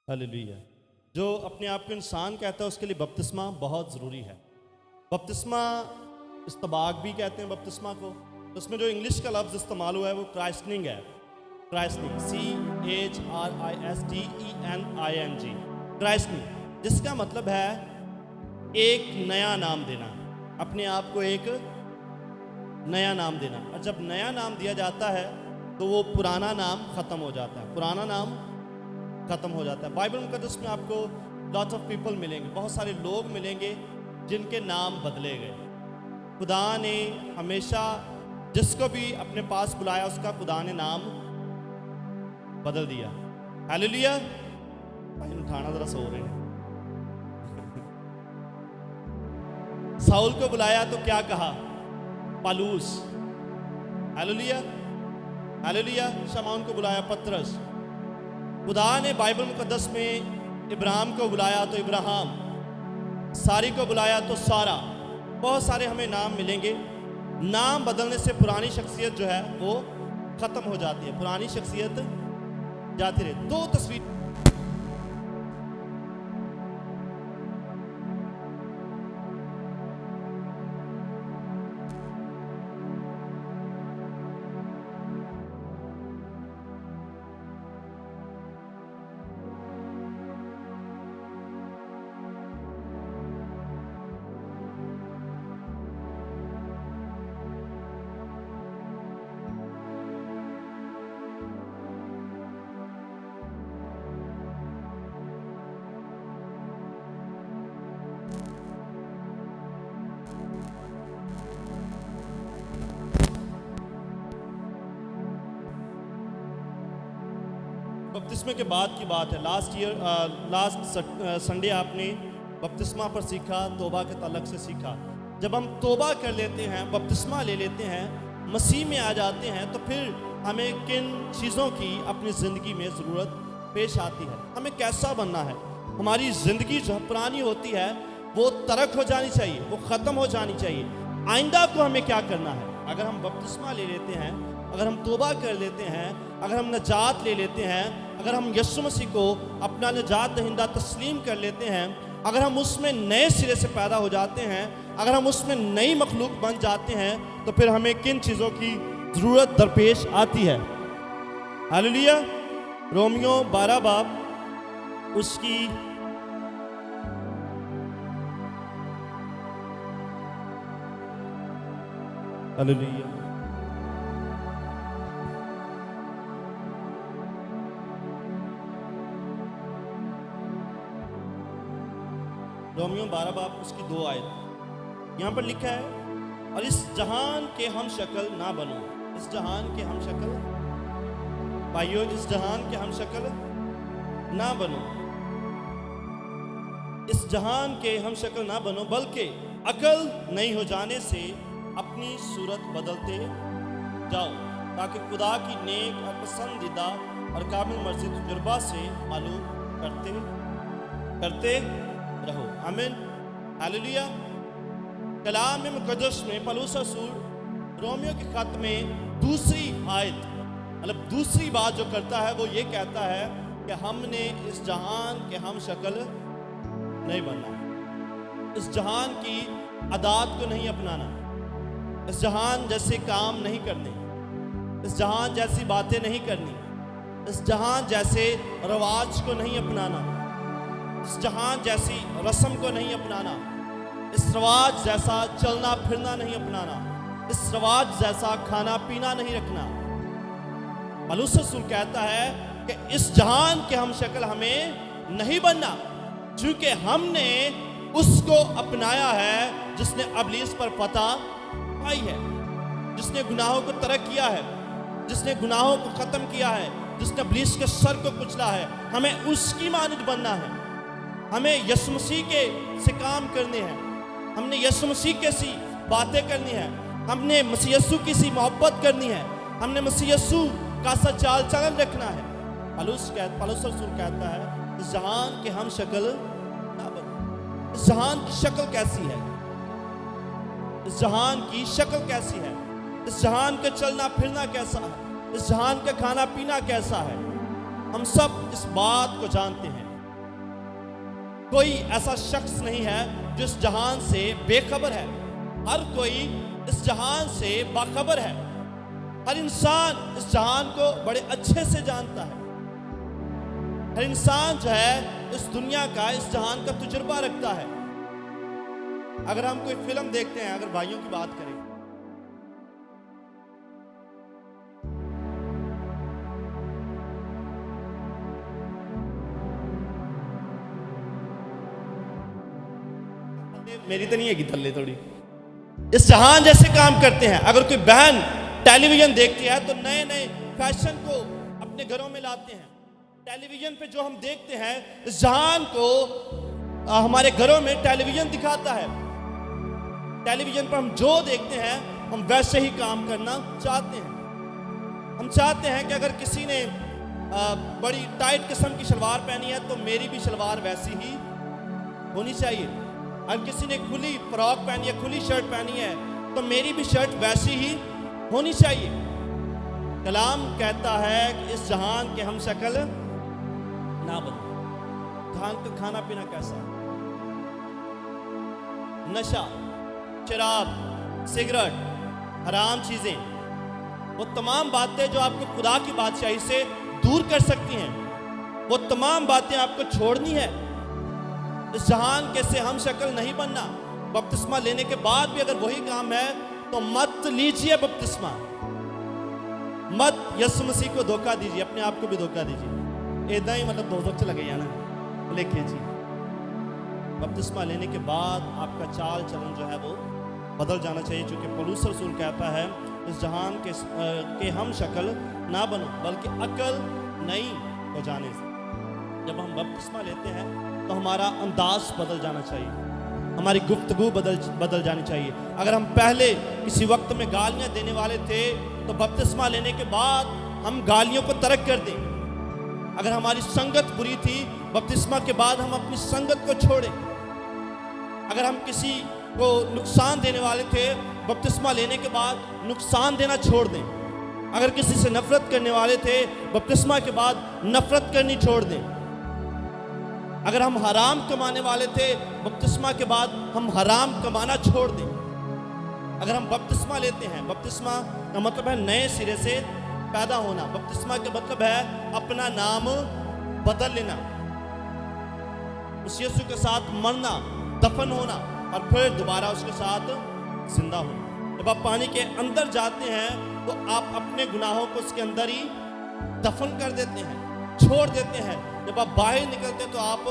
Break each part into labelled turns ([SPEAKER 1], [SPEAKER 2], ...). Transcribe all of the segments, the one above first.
[SPEAKER 1] Hallelujah. जो अपने आप को इंसान कहता है उसके लिए बपतिस्मा बहुत ज़रूरी है। बपतिस्मा इस्तबाक भी कहते हैं बपतिस्मा को। तो उसमें जो इंग्लिश का लफ्ज़ इस्तेमाल हुआ है वो क्राइस्टनिंग है। क्राइस्टनिंग CHRISTENING, क्राइस्टनिंग, जिसका मतलब है एक नया नाम देना, अपने आप को एक नया नाम देना। और जब नया नाम दिया जाता है तो वो पुराना नाम ख़त्म हो जाता है, पुराना नाम ख़त्म हो जाता है। बाइबल मुक़द्दस में आपको लॉट्स ऑफ पीपल मिलेंगे, बहुत सारे लोग मिलेंगे जिनके नाम बदले गए। खुदा ने हमेशा जिसको भी अपने पास बुलाया उसका खुदा ने नाम बदल दिया। हालेलुया। भाई उठाना ज़रा, सो रहे हैं। साउल को बुलाया तो क्या कहा? पालूस। हालेलुया, हालेलुया। शमौन को बुलाया पतरस। खुदा ने बाइबल मुक़द्दस में इब्राहिम को बुलाया तो इब्राहिम, सारी को बुलाया तो सारा। बहुत सारे हमें नाम मिलेंगे। नाम बदलने से पुरानी शख्सियत जो है वो ख़त्म हो जाती है, पुरानी शख्सियत जाती रहे। दो तस्वीर बपतिस्मे के बाद की बात है। लास्ट संडे आपने बपतिस्मा पर सीखा, तौबा के ताल्लुक से सीखा। जब हम तौबा कर लेते हैं, बपतिस्मा ले लेते हैं, मसीह में आ जाते हैं, तो फिर हमें किन चीज़ों की अपनी ज़िंदगी में ज़रूरत पेश आती है? हमें कैसा बनना है? हमारी ज़िंदगी जो पुरानी होती है वो तर्क हो जानी चाहिए, वो ख़त्म हो जानी चाहिए। आइंदा को हमें क्या करना है? अगर हम बपतिस्मा ले लेते हैं, अगर हम तौबा कर लेते हैं, अगर हम नजात ले लेते हैं, अगर हम यीशु मसीह को अपना नजात दहिंदा तस्लीम कर लेते हैं, अगर हम उसमें नए सिरे से पैदा हो जाते हैं, अगर हम उसमें नई मखलूक बन जाते हैं, तो फिर हमें किन चीज़ों की ज़रूरत दरपेश आती है? हालेलुया। रोमियो 12 बाब उसकी हालेलुया रोमियो 12 बाब उसकी 2 आयत यहाँ पर लिखा है, और इस जहान के हम शक्ल ना बनो। इस जहान के हम शक्ल, भाइयों, इस जहान के हम शक्ल ना बनो, इस जहान के हम शक्ल ना बनो, बल्कि अकल नहीं हो जाने से अपनी सूरत बदलते जाओ, ताकि खुदा की नेक और पसंदीदा और काबिल मर्जी तजुर्बा से मालूम करते रहो। आमीन, हालेलुया। कलाम मुक़द्दस में पौलुस रसूल रोमियो के खत में दूसरी आयत, मतलब दूसरी बात जो करता है वो ये कहता है कि हमने इस जहान के हम शक्ल नहीं बनना, इस जहान की आदत को नहीं अपनाना, इस जहान जैसे काम नहीं करने, इस जहान जैसी बातें नहीं करनी, इस जहान जैसे रवाज को नहीं अपनाना, इस जहान जैसी रस्म को नहीं अपनाना, इस रवाज जैसा चलना फिरना नहीं अपनाना, इस रवाज जैसा खाना पीना नहीं रखना। पौलुस रसूल कहता है कि इस जहान के हम शक्ल हमें नहीं बनना, क्योंकि हमने उसको अपनाया है जिसने इब्लीस पर फतह पाई है, जिसने गुनाहों को तरक किया है, जिसने गुनाहों को ख़त्म किया है, जिसने इब्लीस के सर को कुचला है। हमें उसकी मानद बनना है, हमें यीशु मसीह के से काम करने हैं, हमने यीशु मसीह के सी बातें करनी है, हमने मसीह यीशु की सी मोहब्बत करनी है, हमने मसीह यीशु का सा चाल चलन रखना है। पौलुस रसूल कहता है इस जहान के हम शक्ल ना बनो। इस जहान की शक्ल कैसी है? इस जहान की शक्ल कैसी है? इस जहान का चलना फिरना कैसा है? इस जहान का खाना पीना कैसा है? हम सब इस बात को जानते हैं کوئی ایسا شخص نہیں ہے جو اس جہان سے بے خبر ہے، ہر کوئی اس جہان سے باخبر ہے، ہر انسان اس جہان کو بڑے اچھے سے جانتا ہے، ہر انسان جو ہے اس دنیا کا، اس جہان کا تجربہ رکھتا ہے۔ اگر ہم کوئی فلم دیکھتے ہیں، اگر بھائیوں کی بات کریں، میری تو نہیں ہے کہ تھلے تھوڑی، اس جہان جیسے کام کرتے ہیں۔ اگر کوئی بہن ٹیلی ویژن دیکھتی ہے تو نئے نئے فیشن کو اپنے گھروں میں لاتے ہیں۔ ٹیلی ویژن پہ جو ہم دیکھتے ہیں، اس جہان کو ہمارے گھروں میں ٹیلی ویژن دکھاتا ہے۔ ٹیلی ویژن پر ہم جو دیکھتے ہیں ہم ویسے ہی کام کرنا چاہتے ہیں۔ ہم چاہتے ہیں کہ اگر کسی نے بڑی ٹائٹ قسم کی شلوار پہنی ہے تو میری بھی شلوار ویسی ہی ہونی چاہیے۔ اگر کسی نے کھلی فراک پہنی ہے، کھلی شرٹ پہنی ہے تو میری بھی شرٹ ویسی ہی ہونی چاہیے۔ کلام کہتا ہے کہ اس جہان کے ہم شکل نہ بنو۔ جہان کا کھانا پینا کیسا ہے؟ نشہ، شراب، سگریٹ، حرام چیزیں، وہ تمام باتیں جو آپ کو خدا کی بادشاہی سے دور کر سکتی ہیں، وہ تمام باتیں آپ کو چھوڑنی ہے۔ اس جہان کے سے ہم شکل نہیں بننا۔ بپتسمہ لینے کے بعد بھی اگر وہی کام ہے تو مت لیجئے بپتسمہ، مت یسوع مسیح کو دھوکہ دیجئے، اپنے آپ کو بھی دھوکہ دیجئے۔ ایدہ ہی مطلب دوزخ چلا گیا نا، لکھے جی۔ بپتسمہ لینے کے بعد آپ کا چال چلن جو ہے وہ بدل جانا چاہیے، چونکہ پولس رسول کہتا ہے اس جہان کے ہم شکل نہ بنو بلکہ عقل نئی ہو جانے سے۔ جب ہم بپتسمہ لیتے ہیں تو ہمارا انداز بدل جانا چاہیے، ہماری گفتگو بدل جانی چاہیے۔ اگر ہم پہلے کسی وقت میں گالیاں دینے والے تھے تو بپتسمہ لینے کے بعد ہم گالیوں کو ترک کر دیں۔ اگر ہماری سنگت بری تھی، بپتسمہ کے بعد ہم اپنی سنگت کو چھوڑیں۔ اگر ہم کسی کو نقصان دینے والے تھے، بپتسمہ لینے کے بعد نقصان دینا چھوڑ دیں۔ اگر کسی سے نفرت کرنے والے تھے، بپتسمہ کے بعد نفرت کرنی چھوڑ دیں۔ اگر ہم حرام کمانے والے تھے، بپتسمہ کے بعد ہم حرام کمانا چھوڑ دیں۔ اگر ہم بپتسمہ لیتے ہیں، بپتسمہ کا مطلب ہے نئے سرے سے پیدا ہونا۔ بپتسمہ کا مطلب ہے اپنا نام بدل لینا، اس یسوع کے ساتھ مرنا، دفن ہونا اور پھر دوبارہ اس کے ساتھ زندہ ہونا۔ جب آپ پانی کے اندر جاتے ہیں تو آپ اپنے گناہوں کو اس کے اندر ہی دفن کر دیتے ہیں، چھوڑ دیتے ہیں۔ جب آپ باہر نکلتے تو آپ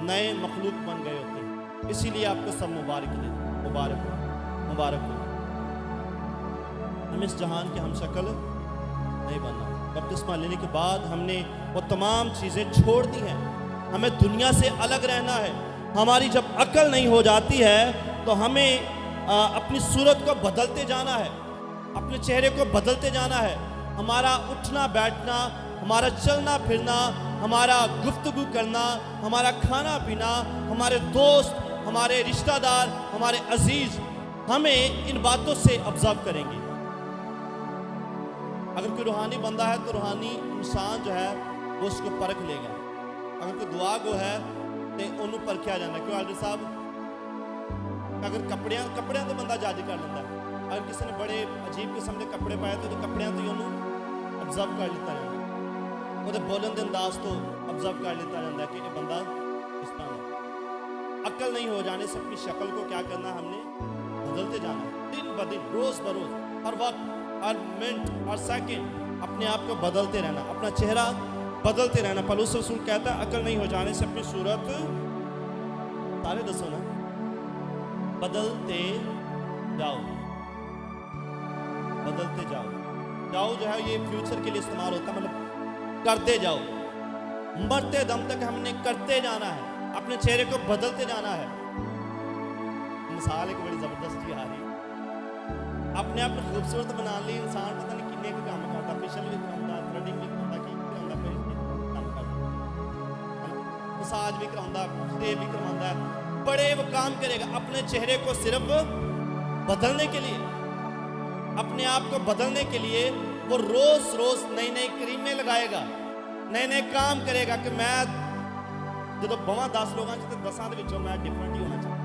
[SPEAKER 1] نئے مخلوق بن گئے ہوتے ہیں۔ اسی لیے آپ کو سب مبارک دے، مبارک ہو، مبارک ہو۔ ہم اس جہان کے ہم شکل نہیں بننا۔ بپتسمہ لینے کے بعد ہم نے وہ تمام چیزیں چھوڑ دی ہیں، ہمیں دنیا سے الگ رہنا ہے۔ ہماری جب عقل نہیں ہو جاتی ہے تو ہمیں اپنی صورت کو بدلتے جانا ہے، اپنے چہرے کو بدلتے جانا ہے۔ ہمارا اٹھنا بیٹھنا، ہمارا چلنا پھرنا، ہمارا گفتگو کرنا، ہمارا کھانا پینا، ہمارے دوست، ہمارے رشتہ دار، ہمارے عزیز ہمیں ان باتوں سے آبزرو کریں گے۔ اگر کوئی روحانی بندہ ہے تو روحانی انسان جو ہے وہ اس کو پرکھ لے گا۔ اگر کوئی دعا گو ہے تو انہوں پرکھیا جانا۔ کیوں عالم صاحب؟ اگر کپڑیاں تو بندہ جج کر لیتا ہے، اگر کسی نے بڑے عجیب قسم کے کپڑے پائے تو کپڑیاں تو انہوں آبزرو کر لیتا ہے، وہ بولن دے انداز تو آبزرو کر لیتا رہتا ہے کہ یہ بندہ اس طرح ہے۔ عقل نہیں ہو جانے سے اپنی شکل کو کیا کرنا، ہم نے بدلتے جانا ہے، دن بدن، روز بروز، ہر وقت، ہر منٹ، ہر سیکنڈ اپنے آپ کو بدلتے رہنا، اپنا چہرہ بدلتے رہنا۔ پولس رسول کہتا ہے عقل نہیں ہو جانے سے اپنی صورت، سارے دسو نا، بدلتے جاؤ، بدلتے جاؤ۔ جاؤ جو ہے یہ فیوچر کے لیے استعمال ہوتا ہے، مطلب کرتے جاؤ، مرتے دم تک ہم نے کرتے جانا ہے، اپنے چہرے کو بدلتے جانا ہے۔ مثال ایک بڑی زبردستی آ رہی ہے، اپنے آپ کو خوبصورت بنا لی انسان پتہ نہیں کتنے کا کام کرتا، فیشل بھی کراؤں، تھریڈنگ بھی کراؤں، کی کراؤں، پھر کام کرتا، مساج بھی کراؤں، شیو بھی کراؤں، بڑے وہ کام کرے گا اپنے چہرے کو صرف بدلنے کے لیے، اپنے آپ کو بدلنے کے لیے وہ روز روز نئی نئی کریمیں لگائے گا، نئے نئے کام کرے گا کہ میں ਜਦੋਂ ਬਵਾਂ 10 ਲੋਕਾਂ 'ਚ ਤੇ 10 ਦੇ ਵਿੱਚੋਂ ਮੈਂ ਡਿਫਰੈਂਟ ਹੀ ਹੋਣਾ ਚਾਹੀਦਾ,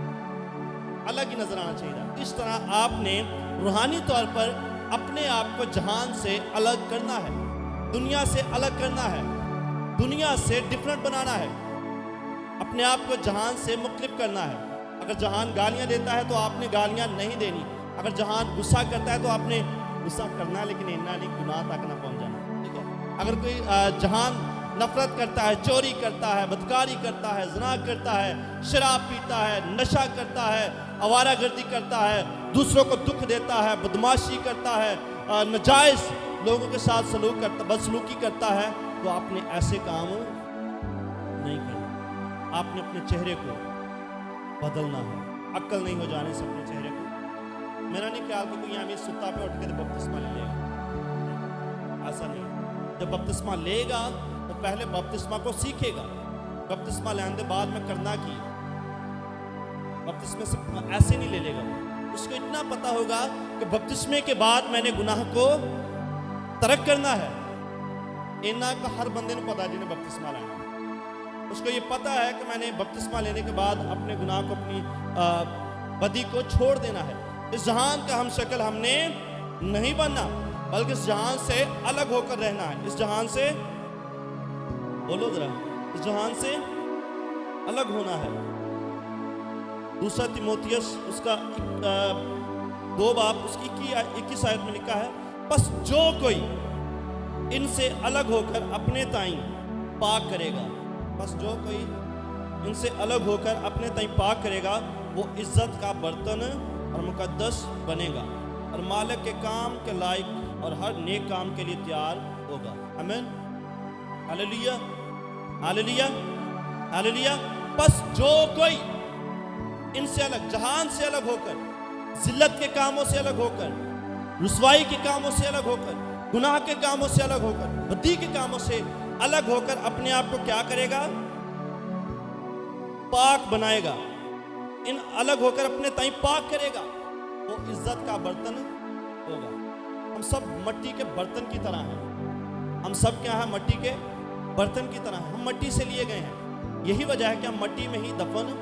[SPEAKER 1] अलग ही नजर आना चाहिए। इस तरह आपने रूहानी तौर पर अपने आप को जहान से अलग करना है, दुनिया से अलग करना है, दुनिया से डिफरेंट बनाना है, अपने आप को जहान से मुख्तलिफ करना है। अगर जहान गालियां देता है तो आपने गालियां नहीं देनी, अगर जहान गुस्सा करता है तो आपने गुस्सा करना है, लेकिन इतना नहीं गुनाह तक ना पहुंच जाना, ठीक है। अगर कोई जहान नफरत करता है, चोरी करता है, बदकारी करता है, ज़िना करता है, शराब पीता है, नशा करता है, आवारागर्दी करता है, दूसरों को दुख देता है, बदमाशी करता है, नाजायज़ लोगों के साथ सलूक करता, बदसलूकी करता है, तो आपने ऐसे काम नहीं करना। आपने अपने चेहरे को बदलना है, अक्ल नहीं हो जाने से अपने चेहरे को। मेरा नहीं ख्याल कि कोई यहाँ भी सुत्ता पे उठ के तो बपतिस्मा ले लेगा, ऐसा नहीं। जब बपतिस्मा लेगा तो पहले बपतिस्मा को सीखेगा, बपतिस्मा लेने के बाद में करना की, बपतिस्मे से ऐसे नहीं ले लेगा। उसको इतना पता होगा कि बपतिस्मे के बाद मैंने गुनाह को तर्क करना है। इन्ना का हर बंदे को पता जिन्हें बपतिस्मा लेना, उसको ये पता है कि मैंने बपतिस्मा लेने के बाद अपने गुनाह को, अपनी बदी को छोड़ देना है। इस जहान का हम शक्ल हमने नहीं बनना, बल्कि इस जहान से अलग होकर रहना है। इस जहान से, बोलो जरा, इस जहान से अलग होना है। दूसरा तिमोथियस उसका 2 बाब उसकी 21 आयत में लिखा है, बस जो कोई इनसे अलग होकर अपने ताई पाक करेगा, बस जो कोई इनसे अलग होकर अपने ताई पाक करेगा, वो इज्जत का बर्तन और मुकद्दस बनेगा और मालिक के काम के लायक और हर नेक काम के लिए तैयार होगा। आमीन, हालेलुया, हालेलुया, हालेलुया। बस जो कोई इनसे अलग, जहान से अलग होकर, जिल्लत के कामों से अलग होकर, रुसवाई के कामों से अलग होकर, गुनाह के कामों से अलग होकर, बदी के कामों से अलग होकर अपने आप को क्या करेगा? पाक बनाएगा। इन अलग होकर अपने ताई पाक करेगा, वो इज्जत का बर्तन होगा। हम सब मट्टी के बर्तन की तरह हैं। हम सब क्या है? मट्टी के बर्तन की तरह हैं। हम मट्टी से लिए गए हैं, यही वजह है कि हम मट्टी में ही दफन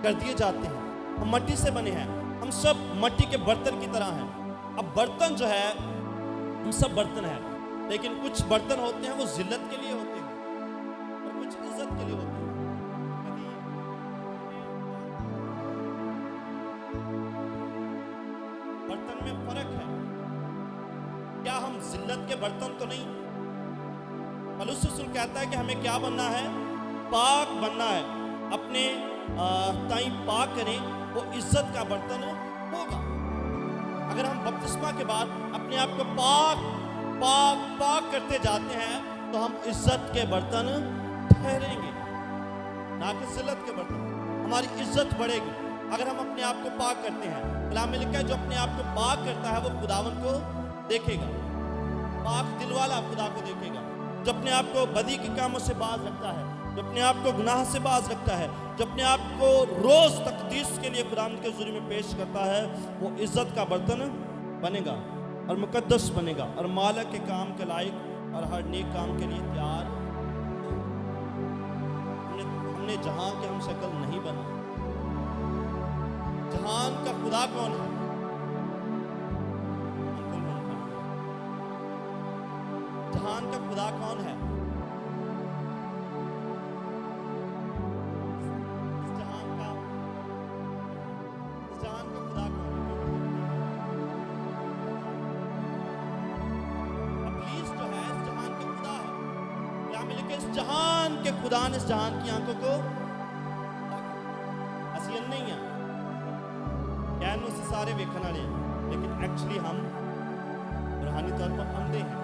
[SPEAKER 1] कर दिए जाते हैं। हम मट्टी से बने हैं, हम सब मट्टी के बर्तन की तरह हैं। अब बर्तन जो है, हम सब बर्तन हैं, लेकिन कुछ बर्तन होते हैं वो जिल्लत के लिए होते हैं और कुछ इज्जत के लिए होते हैं। बर्तन में फर्क है। क्या हम जिल्लत के बर्तन तो नहीं? पौलुस रसूल कहता है कि हमें क्या बनना है? पाक बनना है। अपने ताई पाक करें, वो इज्जत का बर्तन होगा। अगर हम बपतिस्मा के बाद अपने आप को पाक पाक पाक करते जाते हैं तो हम इज्जत के बर्तन ठहरेंगे, ना कि जिल्लत के बर्तन। हमारी इज्जत बढ़ेगी अगर हम अपने आप को पाक करते हैं। कलाम में लिखा है, जो अपने आप को पाक करता है वो खुदावन को देखेगा। पाक दिल वाला खुदा को देखेगा। जो अपने आप को बदी के कामों से बाज रखता है, जो अपने आप को गुनाह से बाज रखता है, जो अपने आप को रोज तकदीस के लिए खुदावंद के हुजूर में पेश करता है, वो इज्जत का बर्तन बनेगा और मुकद्दस बनेगा और मालिक के काम के लायक और हर नेक काम के लिए तैयार। हमने जहां के हम शक्ल नहीं बना। जहान का खुदा कौन है? जहान का खुदा कौन है? इस जहान का खुदा कौन है? इब्लीस जो है इस जहान का खुदा है। क्या मिले कि इस जहान के खुदा ने इस जहान की आंखों को हसीन नहीं है, कहने से सारे वेखन वाले हैं, लेकिन एक्चुअली हम रूहानी तौर पर अंधे हैं।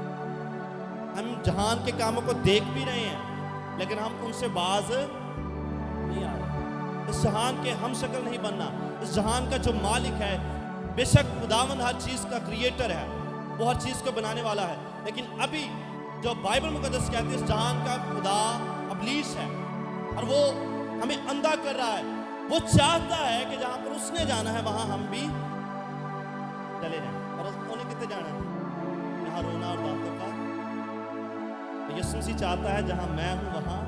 [SPEAKER 1] हम जहान के कामों को देख भी रहे हैं, लेकिन हम उनसे बाज नहीं आ रहे। इस जहान के हम शक्ल नहीं बनना। इस जहान का जो मालिक है, बेशक खुदावंद हर चीज़ का क्रिएटर है, वो हर चीज़ को बनाने वाला है, लेकिन अभी जो बाइबल मुकद्दस कहती है इस जहान का खुदा इब्लीस है और वो हमें अंधा कर रहा है। वो चाहता है कि जहाँ पर उसने जाना है वहाँ हम भी चले जाएं। और उन्हें कितने जाना है? यहाँ रोना और दांतों का। यीशु मसीह चाहता है जहाँ मैं हूँ वहाँ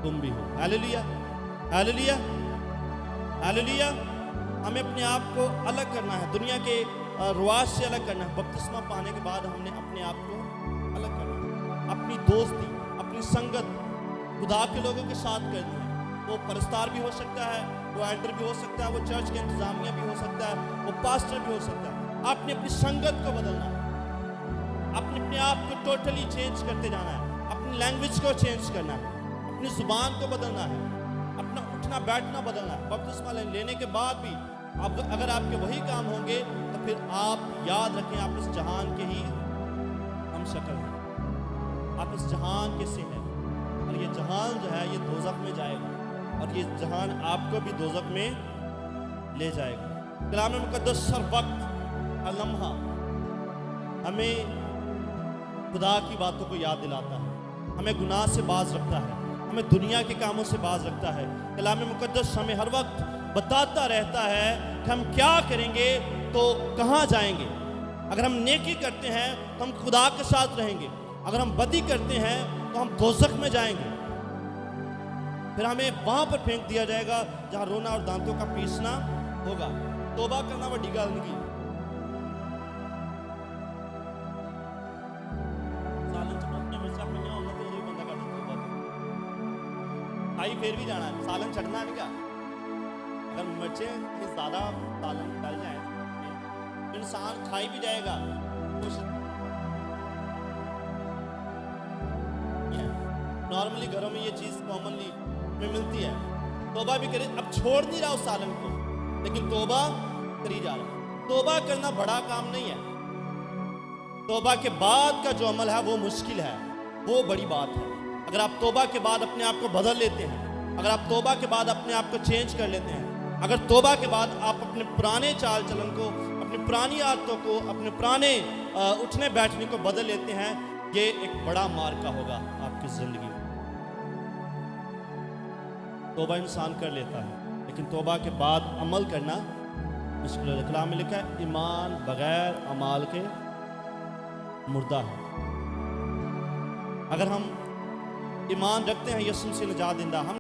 [SPEAKER 1] तुम भी हो। Hallelujah, hallelujah, hallelujah. हमें अपने आप को अलग करना है, दुनिया के रिवाज से अलग करना है। बपतिस्मा पाने के बाद हमने अपने आप को अलग करना है। अपनी दोस्ती, अपनी संगत खुदा के लोगों के साथ करनी है। वो परस्तार भी हो सकता है, वो एल्डर भी हो सकता है, वो चर्च के इंतजामिया भी हो सकता है, वो पास्टर भी हो सकता है। आपने अपनी संगत को बदलना है, अपने आप को टोटली चेंज करते जाना है, अपनी लैंग्वेज को चेंज करना है, अपनी जुबान को बदलना है, अपना उठना बैठना बदलना है। बपतिस्मा लेने के बाद भी अगर आपके वही काम होंगे तो फिर आप याद रखें, आप इस जहान के ही हम शक्ल हैं, आप इस जहान के से हैं, और ये जहान जो है ये दोज़ख में जाएगा, और ये जहान आपको भी दोज़ख में ले जाएगा। कलाम मुक़द्दस हर वक्त, हर लम्हा हमें खुदा की बातों को याद दिलाता है, हमें गुनाह से बाज रखता है, हमें दुनिया के कामों से बाज रखता है। कलाम मुक़द्दस हमें हर वक्त बताता रहता है कि हम क्या करेंगे तो कहाँ जाएंगे। अगर हम नेकी करते हैं तो हम खुदा के साथ रहेंगे, अगर हम बदी करते हैं तो हम दोज़ख में जाएंगे, फिर हमें वहाँ पर फेंक दिया जाएगा जहाँ रोना और दांतों का पीसना होगा। तौबा करना वड्डी गल नहीं। खाई फिर भी जाना है, सालन छड़ना नहीं क्या। अगर मिर्चें ज़्यादा सालन डल जाए तो इंसान खाई भी जाएगा। नॉर्मली घरों में ये चीज़ कॉमनली में मिलती है। तौबा भी करे, अब छोड़ नहीं रहा उस सालन को, लेकिन तौबा करी जा रहा। तौबा करना बड़ा काम नहीं है, तौबा के बाद का जो अमल है वो मुश्किल है, वो बड़ी बात है। अगर आप तौबा के बाद अपने आप को बदल लेते हैं, अगर आप तौबा के बाद अपने आप को चेंज कर लेते हैं, अगर तौबा के बाद आप अपने पुराने चाल चलन को, अपनी पुरानी आदतों को, अपने पुराने उठने बैठने को बदल लेते हैं, ये एक बड़ा मार्का होगा आपकी ज़िंदगी में। तौबा इंसान कर लेता है, लेकिन तौबा के बाद अमल करना मुश्किल है। कलाम में लिखा है, ईमान बगैर अमाल के मुर्दा है। अगर हम ईमान रखते हैं यीशु से निजात देंदा, हम